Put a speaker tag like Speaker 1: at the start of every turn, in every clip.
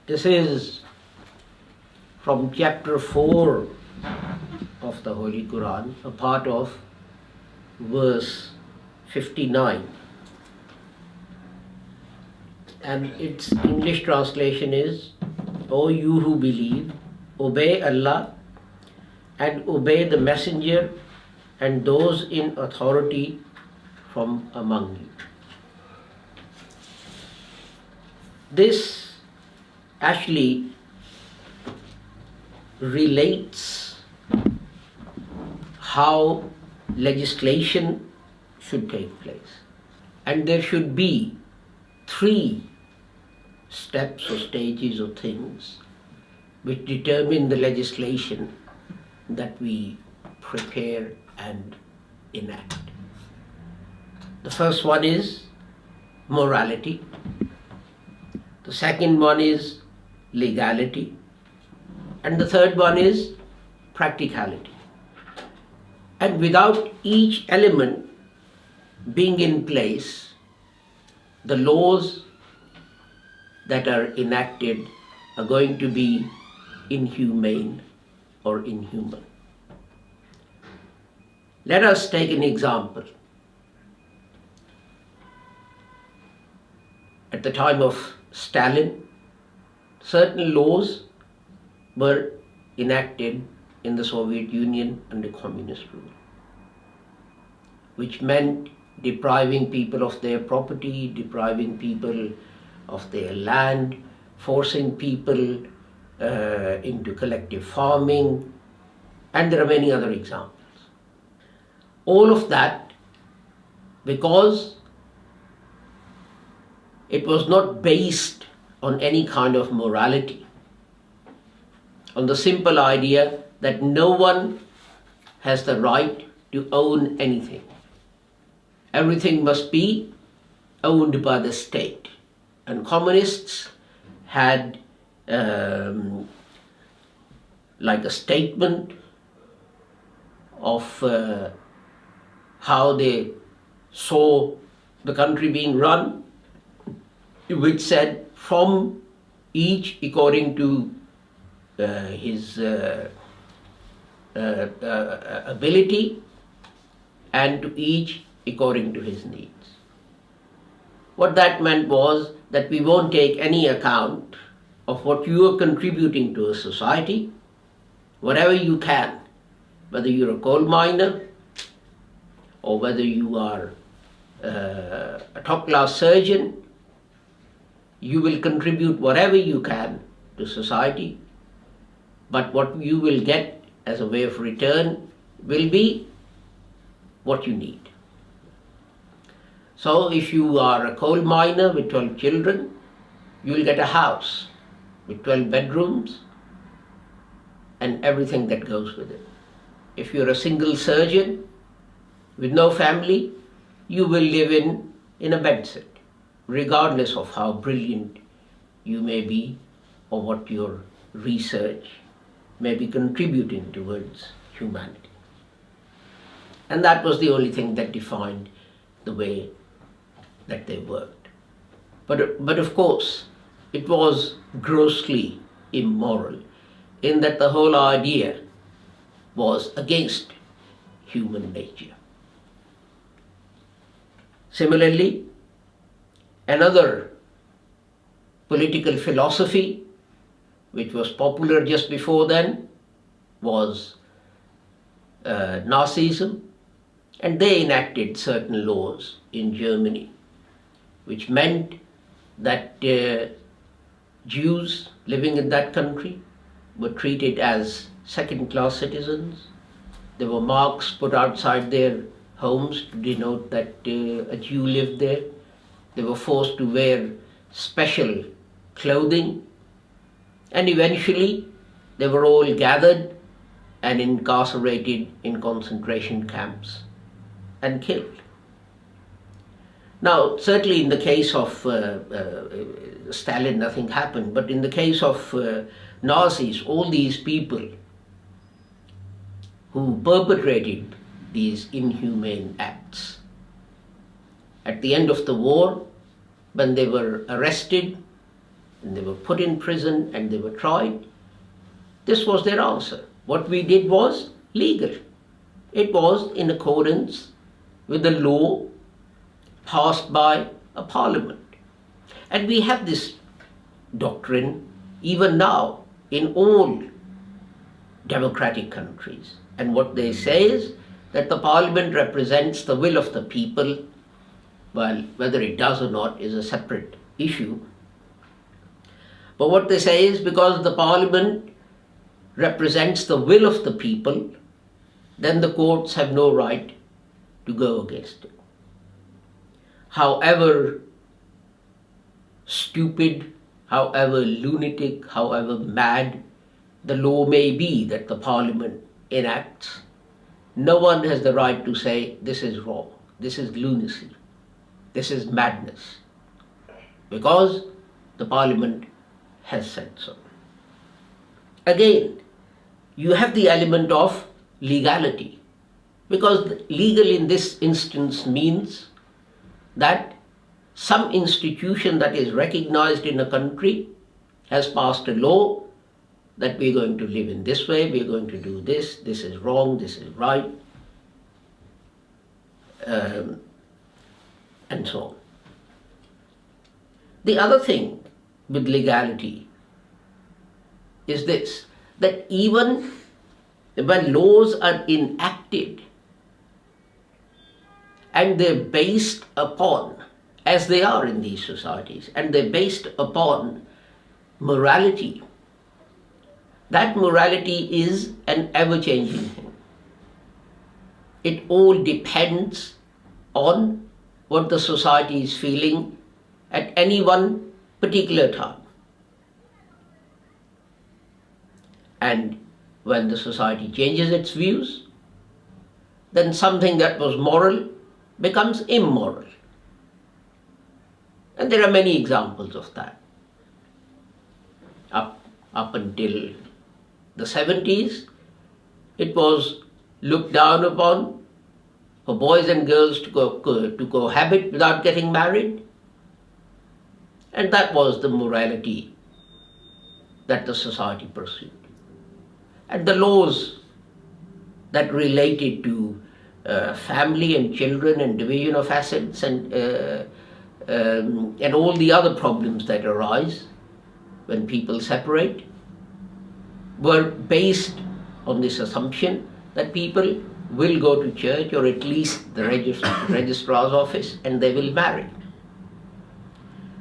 Speaker 1: This is from chapter 4 of the Holy Quran, a part of verse 59. And its English translation is, O you who believe, obey Allah and obey the messenger and those in authority from among you. This actually relates how legislation should take place. And there should be 3 steps or stages or things which determine the legislation that we prepare and enact. The first one is morality. The second one is legality. And the third one is practicality. And without each element being in place, the laws that are enacted are going to be inhumane or inhuman. Let us take an example. At the time of Stalin, certain laws were enacted in the Soviet Union under communist rule, which meant depriving people of their property, depriving people of their land, forcing people into collective farming, and there are many other examples. All of that because it was not based on any kind of morality, on the simple idea that no one has the right to own anything. Everything must be owned by the state. And communists had like a statement of how they saw the country being run, which said from each according to his ability and to each according to his needs. What that meant was that we won't take any account of what you are contributing to a society, whatever you can, whether you're a coal miner or whether you are a top-class surgeon, you will contribute whatever you can to society, but what you will get as a way of return will be what you need. So if you are a coal miner with 12 children, you will get a house with 12 bedrooms and everything that goes with it. If you're a single surgeon with no family, you will live in a bedsit, regardless of how brilliant you may be or what your research may be contributing towards humanity. And that was the only thing that defined the way that they worked. But of course, it was grossly immoral in that the whole idea was against human nature. Similarly, another political philosophy which was popular just before then was Nazism, and they enacted certain laws in Germany which meant that Jews living in that country were treated as second-class citizens. There were marks put outside their homes to denote that a Jew lived there. They were forced to wear special clothing, and eventually they were all gathered and incarcerated in concentration camps and killed. Now, certainly in the case of Stalin, nothing happened, but in the case of Nazis, all these people who perpetrated these inhumane acts, at the end of the war, when they were arrested and they were put in prison and they were tried. This was their answer. What we did was legal. It was in accordance with the law passed by a parliament. And we have this doctrine even now in all democratic countries. And what they say is that the parliament represents the will of the people. Well, whether it does or not is a separate issue. But what they say is because the parliament represents the will of the people, then the courts have no right to go against it. However stupid, however lunatic, however mad the law may be that the parliament enacts, no one has the right to say this is wrong, this is lunacy, this is madness, because the parliament has said so. Again, you have the element of legality, because legal in this instance means that some institution that is recognized in a country has passed a law that we're going to live in this way, we're going to do this, this is wrong, this is right, and so on. The other thing with legality is this, that even when laws are enacted and they're based upon, as they are in these societies, and they're based upon morality, that morality is an ever-changing thing. It all depends on what the society is feeling at any one particular time. And when the society changes its views, then something that was moral becomes immoral. And there are many examples of that. Up until the 70s, it was looked down upon for boys and girls to cohabit without getting married. And that was the morality that the society pursued. And the laws that related to family and children and division of assets and all the other problems that arise when people separate were based on this assumption that people will go to church or at least the registrar's office and they will marry.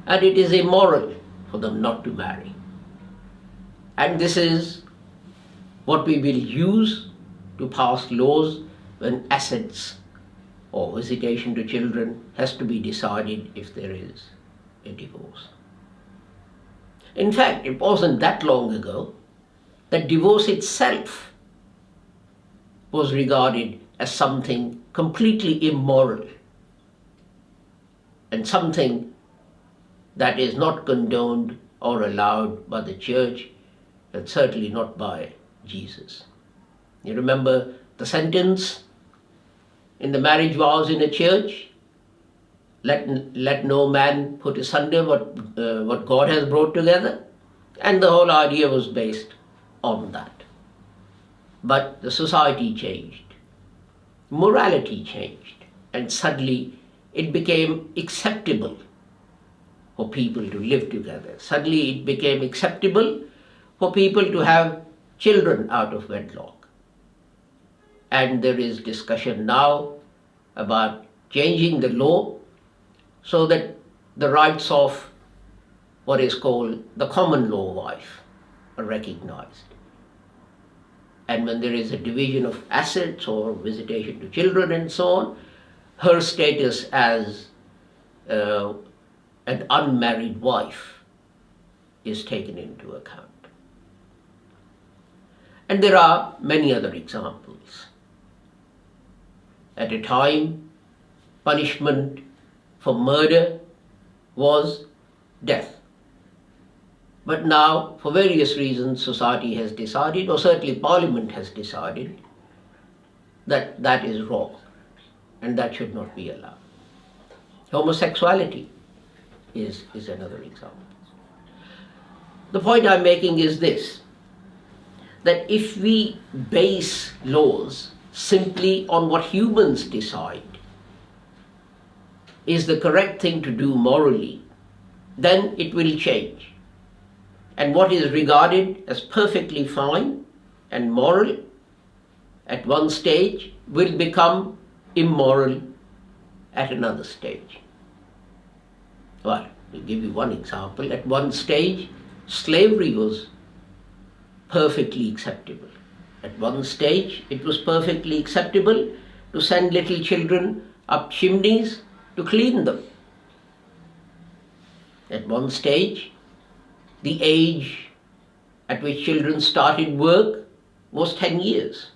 Speaker 1: And it is immoral for them not to marry. And this is what we will use to pass laws when assets or visitation to children has to be decided if there is a divorce. In fact, it wasn't that long ago that divorce itself was regarded as something completely immoral and something that is not condoned or allowed by the church, and certainly not by Jesus. You remember the sentence in the marriage vows in a church? Let no man put asunder what God has brought together. And the whole idea was based on that. But the society changed. Morality changed. And suddenly it became acceptable for people to live together. Suddenly it became acceptable for people to have children out of wedlock. And there is discussion now about changing the law so that the rights of what is called the common law wife are recognized. And when there is a division of assets or visitation to children and so on, her status as an unmarried wife is taken into account. And there are many other examples. At a time, punishment for murder was death. But now, for various reasons, society has decided, or certainly Parliament has decided, that that is wrong and that should not be allowed. Homosexuality is another example. The point I'm making is this, that if we base laws simply on what humans decide is the correct thing to do morally, then it will change. And what is regarded as perfectly fine and moral at one stage will become immoral at another stage. Well, I'll give you one example. At one stage, slavery was perfectly acceptable. At one stage, it was perfectly acceptable to send little children up chimneys to clean them. At one stage, the age at which children started work was 10 years.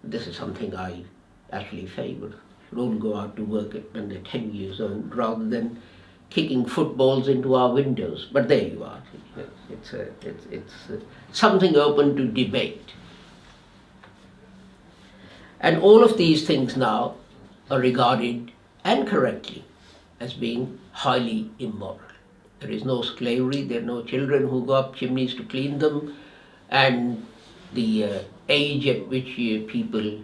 Speaker 1: This is something I actually favor. Don't go out to work when they're 10 years old rather than kicking footballs into our windows. But there you are. It's something open to debate. And all of these things now are regarded, and correctly, as being highly immoral. There is no slavery, there are no children who go up chimneys to clean them, and the age at which people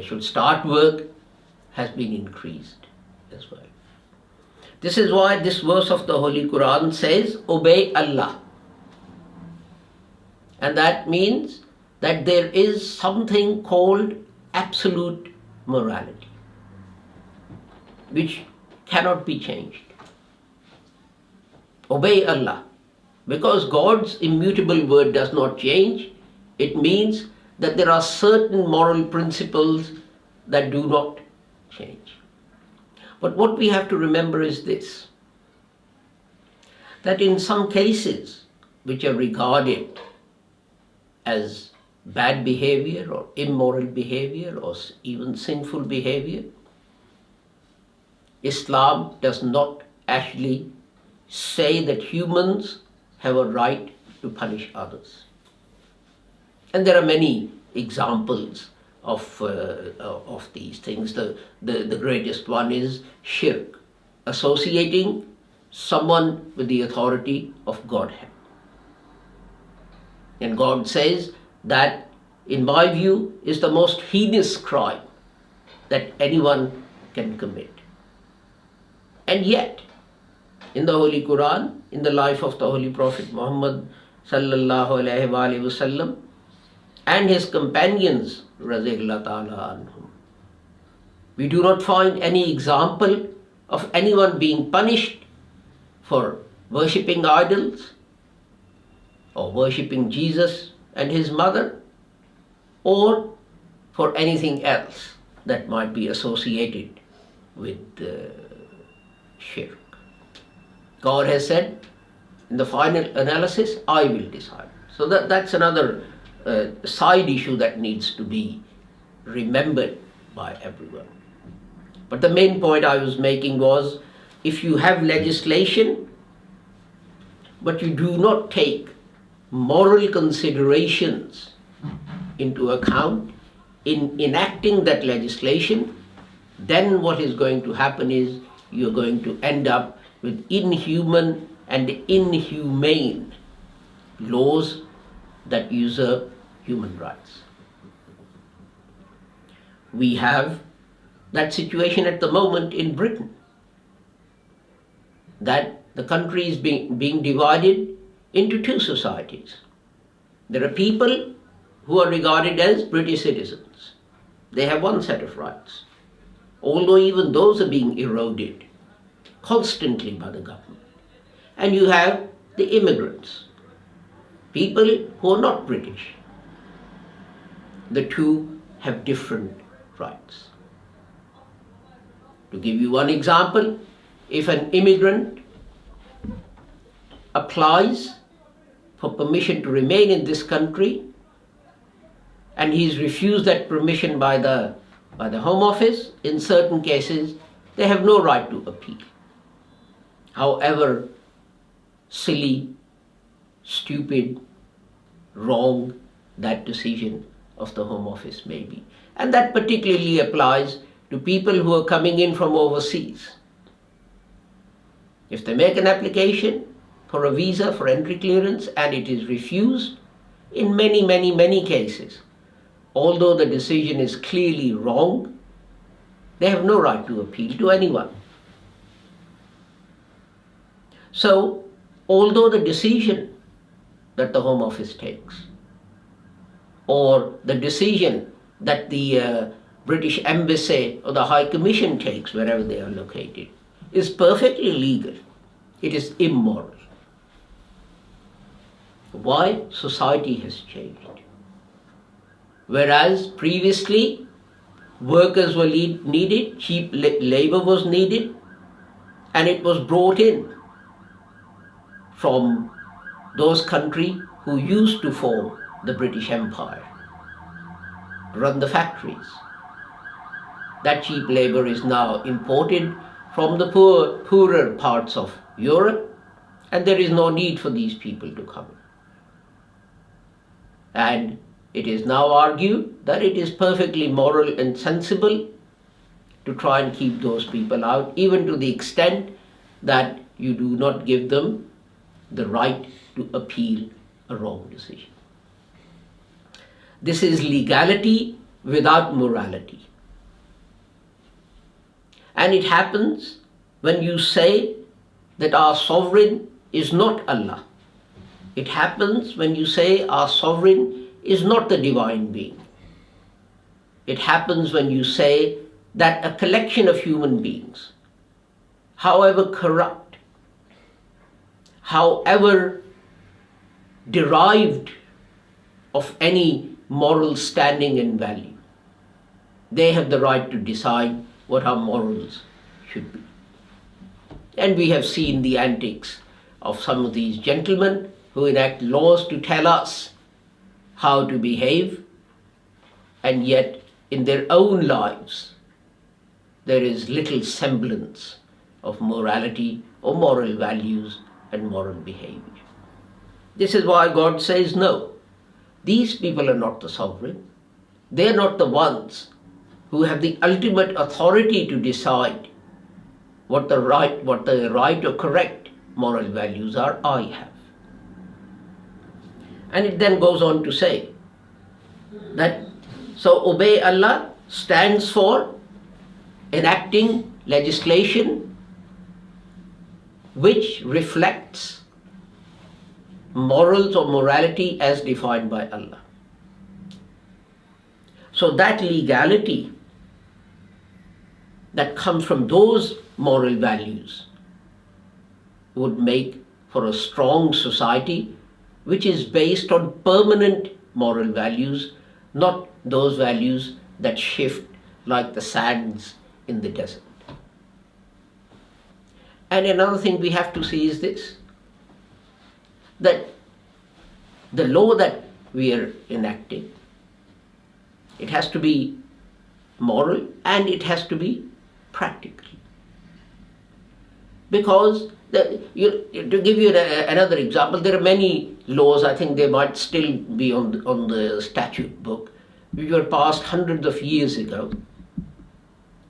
Speaker 1: should start work has been increased as well. This is why this verse of the Holy Quran says, obey Allah. And that means that there is something called absolute morality, which cannot be changed. Obey Allah. Because God's immutable word does not change, it means that there are certain moral principles that do not change. But what we have to remember is this, that in some cases which are regarded as bad behavior or immoral behavior or even sinful behavior, Islam does not actually say that humans have a right to punish others. And there are many examples of these things. The greatest one is shirk, associating someone with the authority of Godhead. And God says that, in my view, is the most heinous crime that anyone can commit. And yet, in the Holy Quran, in the life of the Holy Prophet Muhammad sallallahu alaihi wasallam and his companions, radhiyallahu ta'ala anhum, we do not find any example of anyone being punished for worshipping idols or worshipping Jesus and his mother, or for anything else that might be associated with shirk. God has said, in the final analysis, I will decide. So that's another side issue that needs to be remembered by everyone. But the main point I was making was, if you have legislation, but you do not take moral considerations into account in enacting that legislation, then what is going to happen is you're going to end up with inhuman and inhumane laws that usurp human rights. We have that situation at the moment in Britain, that the country is being divided into two societies. There are people who are regarded as British citizens. They have one set of rights, although even those are being eroded constantly by the government. And you have the immigrants, people who are not British. The two have different rights. To give you one example, if an immigrant applies for permission to remain in this country and he is refused that permission by the Home Office, in certain cases they have no right to appeal, however silly, stupid, wrong that decision of the Home Office may be. And that particularly applies to people who are coming in from overseas. If they make an application for a visa, for entry clearance, and it is refused in many, many, many cases. Although the decision is clearly wrong, they have no right to appeal to anyone. So, although the decision that the Home Office takes, or the decision that the British Embassy or the High Commission takes, wherever they are located, is perfectly legal, it is immoral. Why? Society has changed. Whereas previously, workers were needed, cheap labor was needed, and it was brought in from those countries who used to form the British Empire, run the factories. That cheap labor is now imported from the poorer parts of Europe, and there is no need for these people to come. And it is now argued that it is perfectly moral and sensible to try and keep those people out, even to the extent that you do not give them the right to appeal a wrong decision. This is legality without morality. And it happens when you say that our sovereign is not Allah. It happens when you say our sovereign is not the divine being. It happens when you say that a collection of human beings, however corrupt, however derived of any moral standing and value, they have the right to decide what our morals should be. And we have seen the antics of some of these gentlemen who enact laws to tell us how to behave, and yet in their own lives there is little semblance of morality or moral values and moral behavior. This is why God says no. These people are not the sovereign. They are not the ones who have the ultimate authority to decide what the right or correct moral values are. I have. And it then goes on to say that so obey Allah stands for enacting legislation which reflects morals or morality as defined by Allah. So that legality that comes from those moral values would make for a strong society which is based on permanent moral values, not those values that shift like the sands in the desert. And another thing we have to see is this, that the law that we are enacting, it has to be moral and it has to be practical. Because to give you another example, there are many laws, I think they might still be on the statute book, which were passed hundreds of years ago,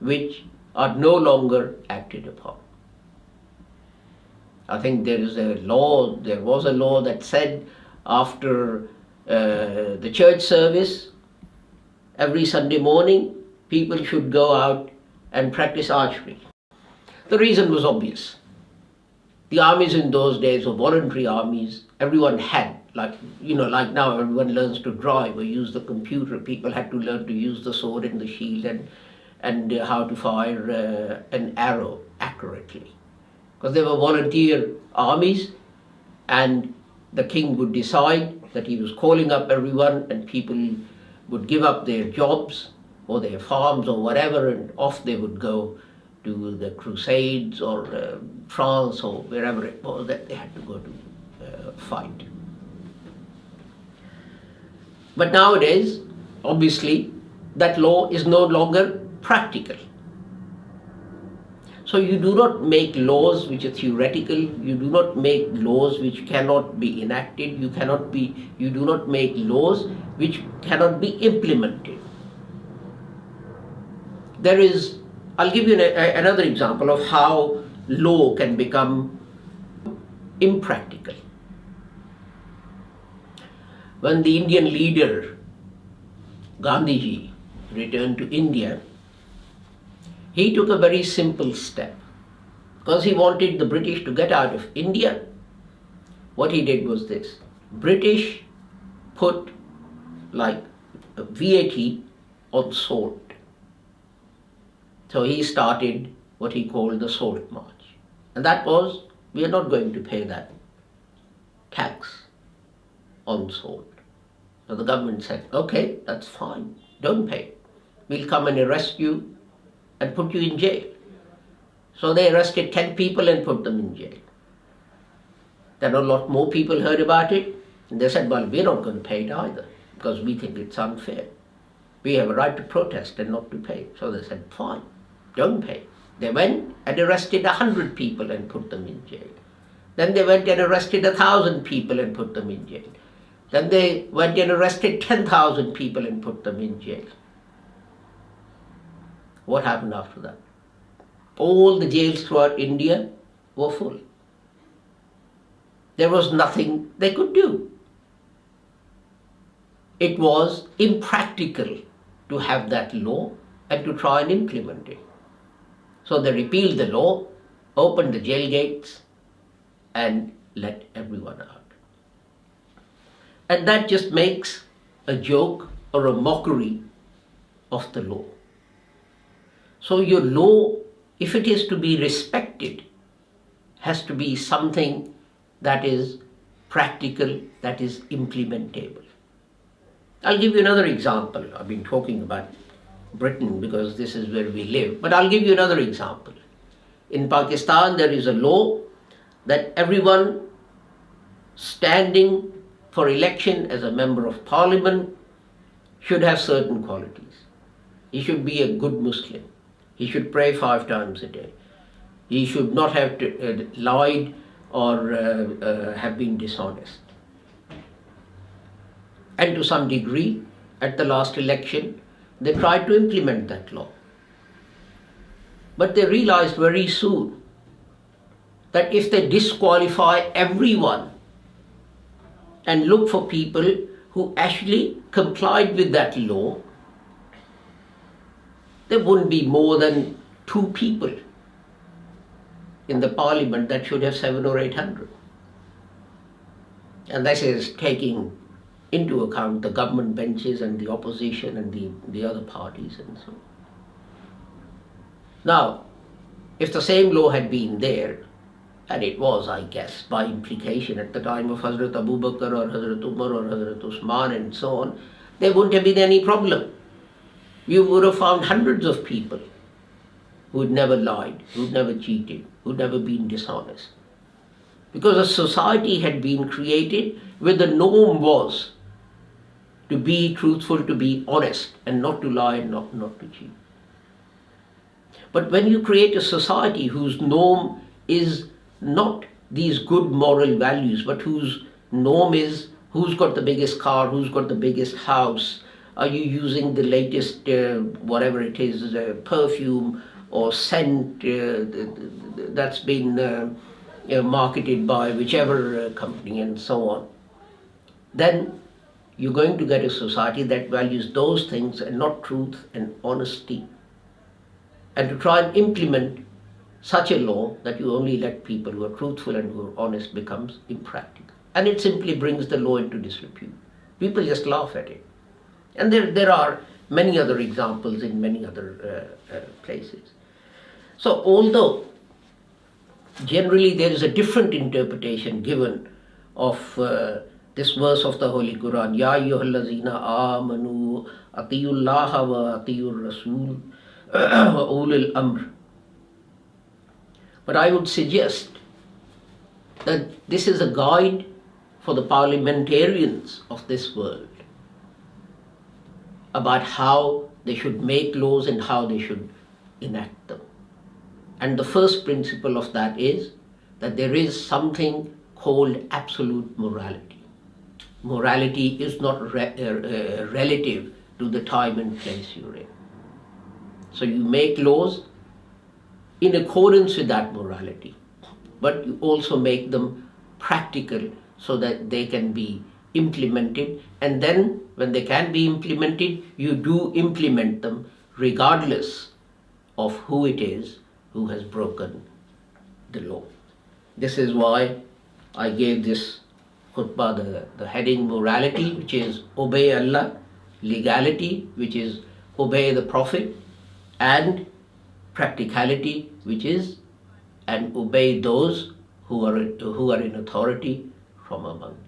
Speaker 1: which are no longer acted upon. I think there was a law that said after the church service, every Sunday morning, people should go out and practice archery. The reason was obvious. The armies in those days were voluntary armies. Everyone had, like now everyone learns to drive or use the computer. People had to learn to use the sword and the shield and how to fire an arrow accurately. Because they were volunteer armies, and the king would decide that he was calling up everyone, and people would give up their jobs or their farms or whatever, and off they would go to the Crusades or France or wherever it was that they had to go to fight. But nowadays, obviously, that law is no longer practical. So you do not make laws which are theoretical, you do not make laws which cannot be enacted, you do not make laws which cannot be implemented. I'll give you another example of how law can become impractical. When the Indian leader Gandhiji returned to India, he took a very simple step. Because he wanted the British to get out of India, what he did was this. British put like a VAT on salt. So he started what he called the Salt March. And that was, we are not going to pay that tax on salt. So the government said, okay, that's fine, don't pay. We'll come and arrest you and put you in jail. So they arrested 10 people and put them in jail. Then a lot more people heard about it, and they said, well, we're not going to pay it either, because we think it's unfair. We have a right to protest and not to pay. So they said, fine, don't pay. They went and arrested 100 people and put them in jail. Then they went and arrested 1,000 people and put them in jail. Then they went and arrested 10,000 people and put them in jail. What happened after that? All the jails throughout India were full. There was nothing they could do. It was impractical to have that law and to try and implement it. So they repealed the law, opened the jail gates, and let everyone out. And that just makes a joke or a mockery of the law. So your law, if it is to be respected, has to be something that is practical, that is implementable. I'll give you another example. I've been talking about Britain because this is where we live, but I'll give you another example. In Pakistan, there is a law that everyone standing for election as a member of parliament should have certain qualities. He should be a good Muslim. He should pray 5 times a day. He should not have lied or have been dishonest. And to some degree, at the last election, they tried to implement that law. But they realized very soon that if they disqualify everyone and look for people who actually complied with that law, there wouldn't be more than 2 people in the parliament that should have 700 or 800. And this is taking into account the government benches and the opposition and the other parties and so on. Now, if the same law had been there, and it was, I guess, by implication at the time of Hazrat Abu Bakr or Hazrat Umar or Hazrat Usman and so on, there wouldn't have been any problem. You would have found hundreds of people who'd never lied, who'd never cheated, who'd never been dishonest. Because a society had been created where the norm was to be truthful, to be honest, and not to lie and not to cheat. But when you create a society whose norm is not these good moral values, but whose norm is who's got the biggest car, who's got the biggest house, are you using the latest, whatever it is, perfume or scent that's been marketed by whichever company and so on, then you're going to get a society that values those things and not truth and honesty. And to try and implement such a law that you only let people who are truthful and who are honest becomes impractical. And it simply brings the law into disrepute. People just laugh at it. And there are many other examples in many other places. So although generally there is a different interpretation given of this verse of the Holy Quran, Ya ayyuhallazina amanu atiyullaha wa atiyur rasul wa ulil amr. But I would suggest that this is a guide for the parliamentarians of this world about how they should make laws and how they should enact them. And the first principle of that is that there is something called absolute morality. Morality is not relative to the time and place you're in. So you make laws in accordance with that morality, but you also make them practical so that they can be implemented. And then when they can be implemented, you do implement them regardless of who it is who has broken the law. This is why I gave this khutbah the heading morality, which is obey Allah, legality, which is obey the Prophet, and practicality, which is and obey those who are in authority from among you.